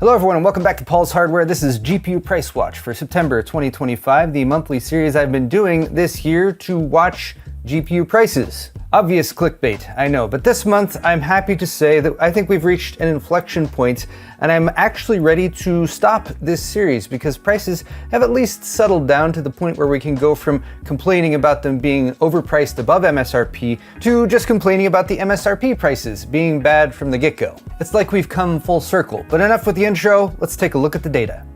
Hello everyone and welcome back to Paul's Hardware. This is GPU Price Watch for September 2025, the monthly series I've been doing this year to watch GPU prices. Obvious clickbait, I know, but this month I'm happy to say that I think we've reached an inflection point and I'm actually ready to stop this series because prices have at least settled down to the point where we can go from complaining about them being overpriced above MSRP to just complaining about the MSRP prices being bad from the get-go. It's like we've come full circle, but enough with the intro, let's take a look at the data.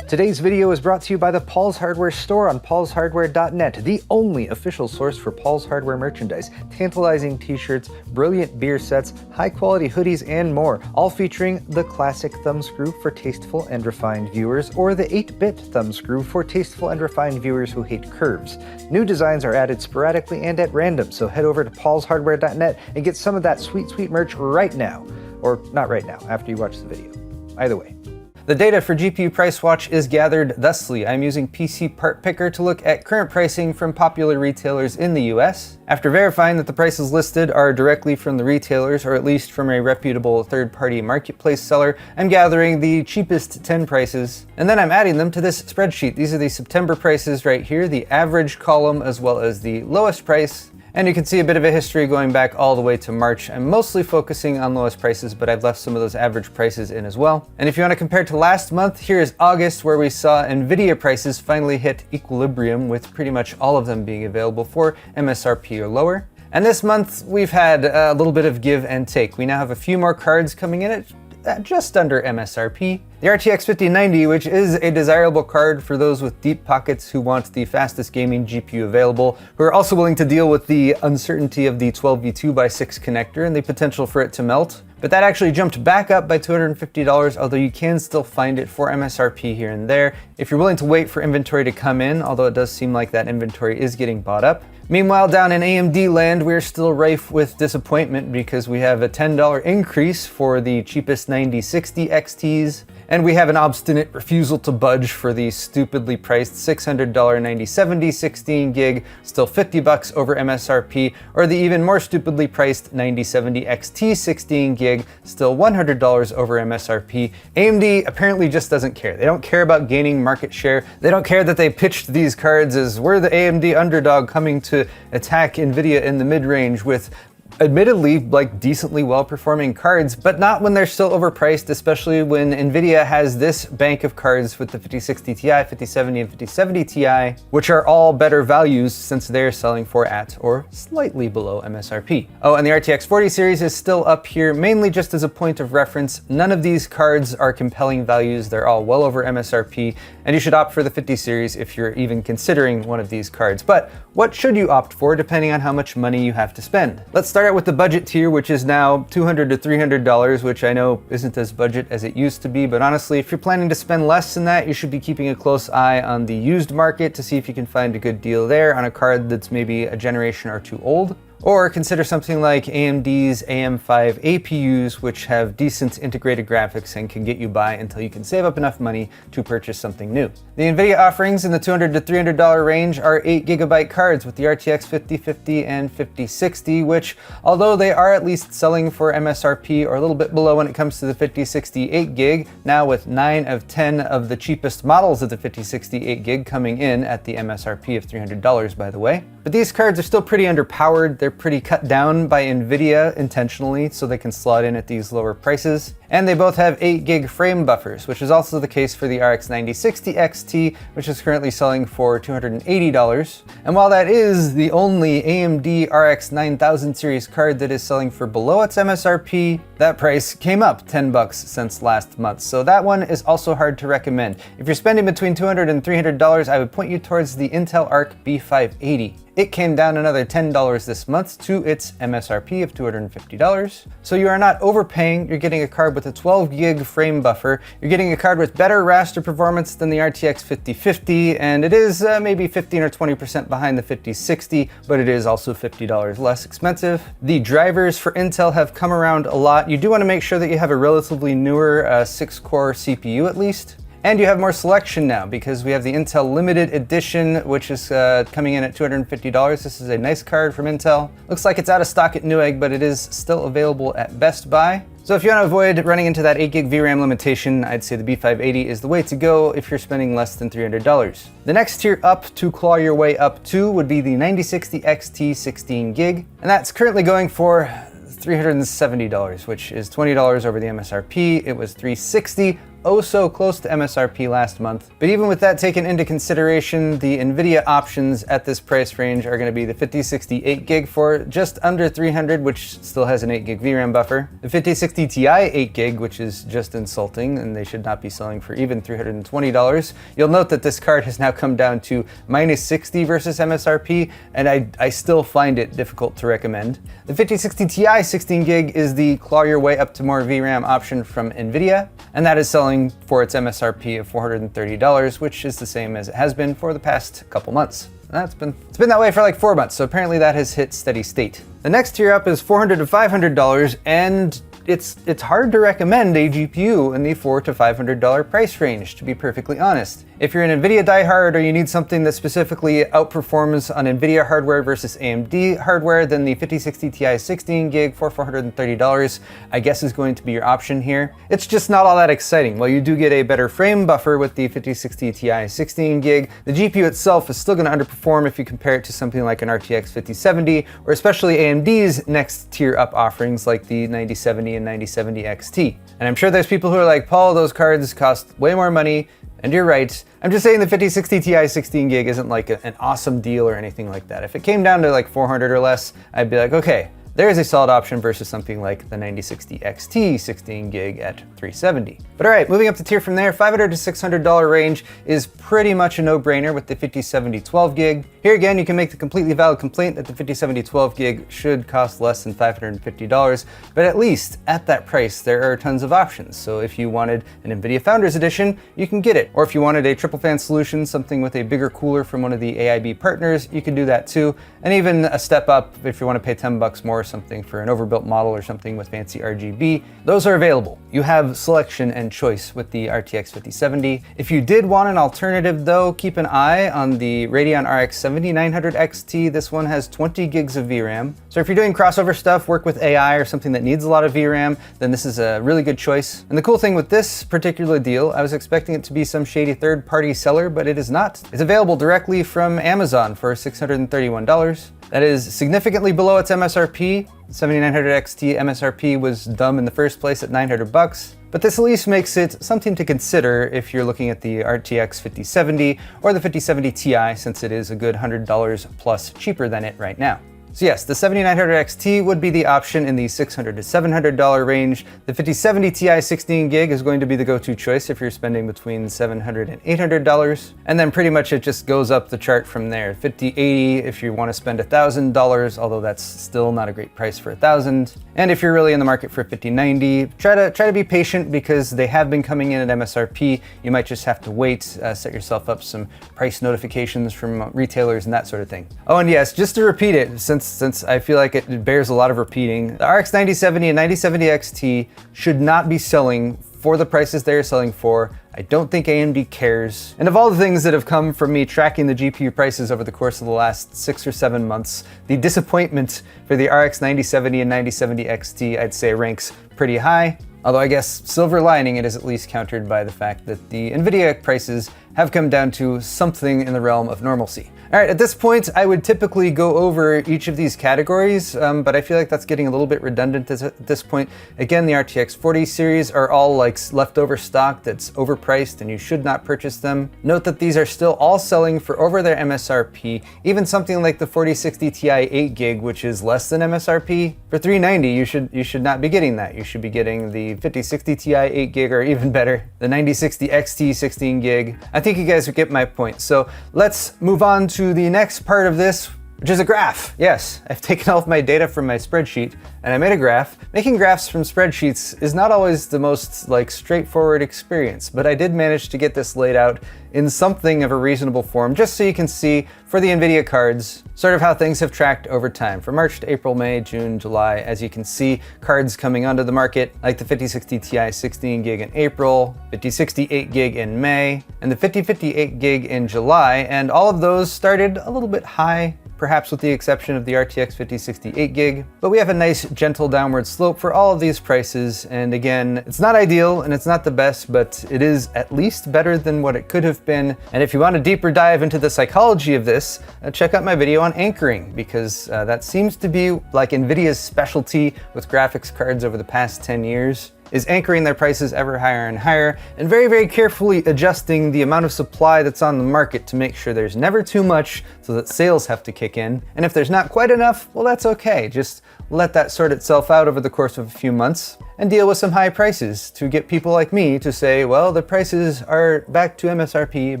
Today's video is brought to you by the Paul's Hardware store on paulshardware.net, the only official source for Paul's Hardware merchandise. Tantalizing t-shirts, brilliant beer sets, high-quality hoodies, and more, all featuring the classic thumbscrew for tasteful and refined viewers, or the 8-bit thumbscrew for tasteful and refined viewers who hate curves. New designs are added sporadically and at random, so head over to paulshardware.net and get some of that sweet, sweet merch right now. Or not right now, after you watch the video. Either way. The data for GPU Price Watch is gathered thusly. I'm using PCPartPicker to look at current pricing from popular retailers in the US. After verifying that the prices listed are directly from the retailers, or at least from a reputable third-party marketplace seller, I'm gathering the cheapest 10 prices, and then I'm adding them to this spreadsheet. These are the September prices right here, the average column as well as the lowest price. And you can see a bit of a history going back all the way to March. I'm mostly focusing on lowest prices, but I've left some of those average prices in as well. And if you want to compare to last month, here is August, where we saw NVIDIA prices finally hit equilibrium, with pretty much all of them being available for MSRP or lower. And this month, we've had a little bit of give and take. We now have a few more cards coming in at just under MSRP. The RTX 5090, which is a desirable card for those with deep pockets who want the fastest gaming GPU available, who are also willing to deal with the uncertainty of the 12v2x6 connector and the potential for it to melt. But that actually jumped back up by $250, although you can still find it for MSRP here and there if you're willing to wait for inventory to come in, although it does seem like that inventory is getting bought up. Meanwhile, down in AMD land, we're still rife with disappointment because we have a $10 increase for the cheapest 9060 XTs, and we have an obstinate refusal to budge for the stupidly priced $600 9070 16 gig, still $50 over MSRP, or the even more stupidly priced 9070 XT 16 gig, still $100 over MSRP. AMD apparently just doesn't care. They don't care about gaining market share. They don't care that they pitched these cards as we're the AMD underdog coming to attack NVIDIA in the mid-range with admittedly like decently well-performing cards, but not when they're still overpriced, especially when NVIDIA has this bank of cards with the 5060 Ti, 5070, and 5070 Ti, which are all better values since they're selling for at or slightly below MSRP. Oh, and the RTX 40 series is still up here, mainly just as a point of reference. None of these cards are compelling values. They're all well over MSRP, and you should opt for the 50 series if you're even considering one of these cards. But what should you opt for depending on how much money you have to spend? Let's start out with the budget tier, which is now $200 to $300, which I know isn't as budget as it used to be, but honestly, if you're planning to spend less than that, you should be keeping a close eye on the used market to see if you can find a good deal there on a card that's maybe a generation or two old. Or consider something like AMD's AM5 APUs, which have decent integrated graphics and can get you by until you can save up enough money to purchase something new. The NVIDIA offerings in the $200 to $300 range are 8GB cards with the RTX 5050 and 5060, which, although they are at least selling for MSRP or a little bit below when it comes to the 5060 8GB, now with 9 of 10 of the cheapest models of the 5060 8GB coming in at the MSRP of $300, by the way. But these cards are still pretty underpowered. They're pretty cut down by NVIDIA intentionally so they can slot in at these lower prices. And they both have 8GB frame buffers, which is also the case for the RX 9060 XT, which is currently selling for $280. And while that is the only AMD RX 9000 series card that is selling for below its MSRP, that price came up $10 since last month. So that one is also hard to recommend. If you're spending between $200 and $300, I would point you towards the Intel Arc B580. It came down another $10 this month to its MSRP of $250. So you are not overpaying. You're getting a card with a 12GB frame buffer. You're getting a card with better raster performance than the RTX 5050, and it is maybe 15 or 20% behind the 5060, but it is also $50 less expensive. The drivers for Intel have come around a lot. You do want to make sure that you have a relatively newer 6-core CPU at least. And you have more selection now because we have the Intel Limited Edition, which is coming in at $250. This is a nice card from Intel. Looks like it's out of stock at Newegg, but it is still available at Best Buy. So if you want to avoid running into that 8GB VRAM limitation, I'd say the B580 is the way to go if you're spending less than $300. The next tier up to claw your way up to would be the 9060 XT 16GB, and that's currently going for $370, which is $20 over the MSRP. It was $360. Oh so close to MSRP last month. But even with that taken into consideration, the NVIDIA options at this price range are going to be the 5060 8GB for just under $300, which still has an 8GB VRAM buffer. The 5060 Ti 8GB, which is just insulting, and they should not be selling for even $320. You'll note that this card has now come down to -60 versus MSRP, and I still find it difficult to recommend. The 5060 Ti 16GB is the claw your way up to more VRAM option from NVIDIA, and that is selling for its MSRP of $430, which is the same as it has been for the past couple months. It's been that way for like 4 months, so apparently that has hit steady state. The next tier up is $400 to $500, and it's hard to recommend a GPU in the $400 to $500 price range, to be perfectly honest. If you're an NVIDIA diehard or you need something that specifically outperforms on NVIDIA hardware versus AMD hardware, then the 5060 Ti 16GB for $430, I guess, is going to be your option here. It's just not all that exciting. While you do get a better frame buffer with the 5060 Ti 16GB, the GPU itself is still going to underperform if you compare it to something like an RTX 5070, or especially AMD's next tier up offerings like the 9070 and 9070 XT. And I'm sure there's people who are like, Paul, those cards cost way more money. And you're right. I'm just saying the 5060 Ti 16GB isn't like an awesome deal or anything like that. If it came down to like 400 or less, I'd be like, okay, there is a solid option versus something like the 9060 XT 16GB at $370. But all right, moving up the tier from there, $500 to $600 range is pretty much a no-brainer with the 5070 12GB. Here again, you can make the completely valid complaint that the 5070 12GB should cost less than $550, but at least at that price, there are tons of options. So if you wanted an NVIDIA Founders Edition, you can get it. Or if you wanted a triple fan solution, something with a bigger cooler from one of the AIB partners, you can do that too. And even a step up if you want to pay $10 more, something for an overbuilt model or something with fancy RGB, those are available. You have selection and choice with the RTX 5070. If you did want an alternative though, keep an eye on the Radeon RX 7900 XT. This one has 20 gigs of VRAM. So if you're doing crossover stuff, work with AI or something that needs a lot of VRAM, then this is a really good choice. And the cool thing with this particular deal, I was expecting it to be some shady third-party seller, but it is not. It's available directly from Amazon for $631. That is significantly below its MSRP. 7900 XT MSRP was dumb in the first place at $900, but this at least makes it something to consider if you're looking at the RTX 5070 or the 5070 Ti, since it is a good $100 plus cheaper than it right now. So yes, the 7900 XT would be the option in the $600 to $700 range. The 5070 Ti 16GB is going to be the go-to choice if you're spending between $700 and $800. And then pretty much it just goes up the chart from there. 5080 if you want to spend $1,000, although that's still not a great price for $1,000. And if you're really in the market for 5090, try to be patient because they have been coming in at MSRP. You might just have to wait, set yourself up some price notifications from retailers and that sort of thing. Oh, and yes, just to repeat it, since I feel like it bears a lot of repeating, the RX 9070 and 9070 XT should not be selling for the prices they're selling for. I don't think AMD cares. And of all the things that have come from me tracking the GPU prices over the course of the last 6 or 7 months, the disappointment for the RX 9070 and 9070 XT, I'd say, ranks pretty high. Although I guess silver lining, it is at least countered by the fact that the NVIDIA prices have come down to something in the realm of normalcy. All right, at this point, I would typically go over each of these categories, but I feel like that's getting a little bit redundant at this point. Again, the RTX 40 series are all like leftover stock that's overpriced and you should not purchase them. Note that these are still all selling for over their MSRP. Even something like the 4060 Ti 8GB, which is less than MSRP, for $390, you should not be getting that. You should be getting the 5060 Ti 8GB, or even better, the 9060 XT 16GB. I think you guys get my point. So let's move on to the next part of this, which is a graph. Yes, I've taken all of my data from my spreadsheet and I made a graph. Making graphs from spreadsheets is not always the most straightforward experience, but I did manage to get this laid out in something of a reasonable form, just so you can see for the NVIDIA cards sort of how things have tracked over time from March to April, May, June, July. As you can see, cards coming onto the market like the 5060 Ti 16 gig in April, 5060 8 gig in May, and the 5050 8 gig in July, and all of those started a little bit high, perhaps with the exception of the RTX 5060 8 gig, but we have a nice gentle downward slope for all of these prices. And again, it's not ideal and it's not the best, but it is at least better than what it could have been. And if you want a deeper dive into the psychology of this, check out my video on anchoring, because that seems to be NVIDIA's specialty with graphics cards over the past 10 years. Is anchoring their prices ever higher and higher, and very, very carefully adjusting the amount of supply that's on the market to make sure there's never too much so that sales have to kick in. And if there's not quite enough, well, that's okay. Just let that sort itself out over the course of a few months and deal with some high prices to get people like me to say, well, the prices are back to MSRP,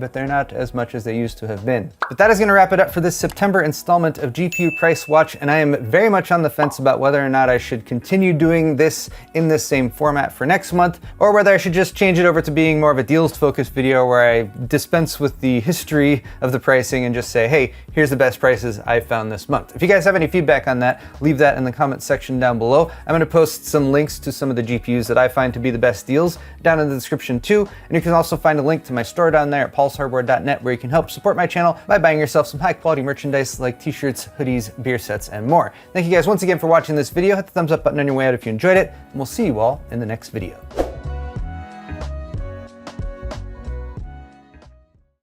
but they're not as much as they used to have been. But that is going to wrap it up for this September installment of GPU Price Watch, and I am very much on the fence about whether or not I should continue doing this in this same format for next month, or whether I should just change it over to being more of a deals-focused video where I dispense with the history of the pricing and just say, hey, here's the best prices I found this month. If you guys have any feedback on that, leave that in the comments section down below. I'm going to post some links to some of the GPUs that I find to be the best deals down in the description too, and you can also find a link to my store down there at paulshardware.net, where you can help support my channel by buying yourself some high quality merchandise like t-shirts, hoodies, beer sets, and more. Thank you guys once again for watching this video. Hit the thumbs up button on your way out if you enjoyed it, and we'll see you all in the next video.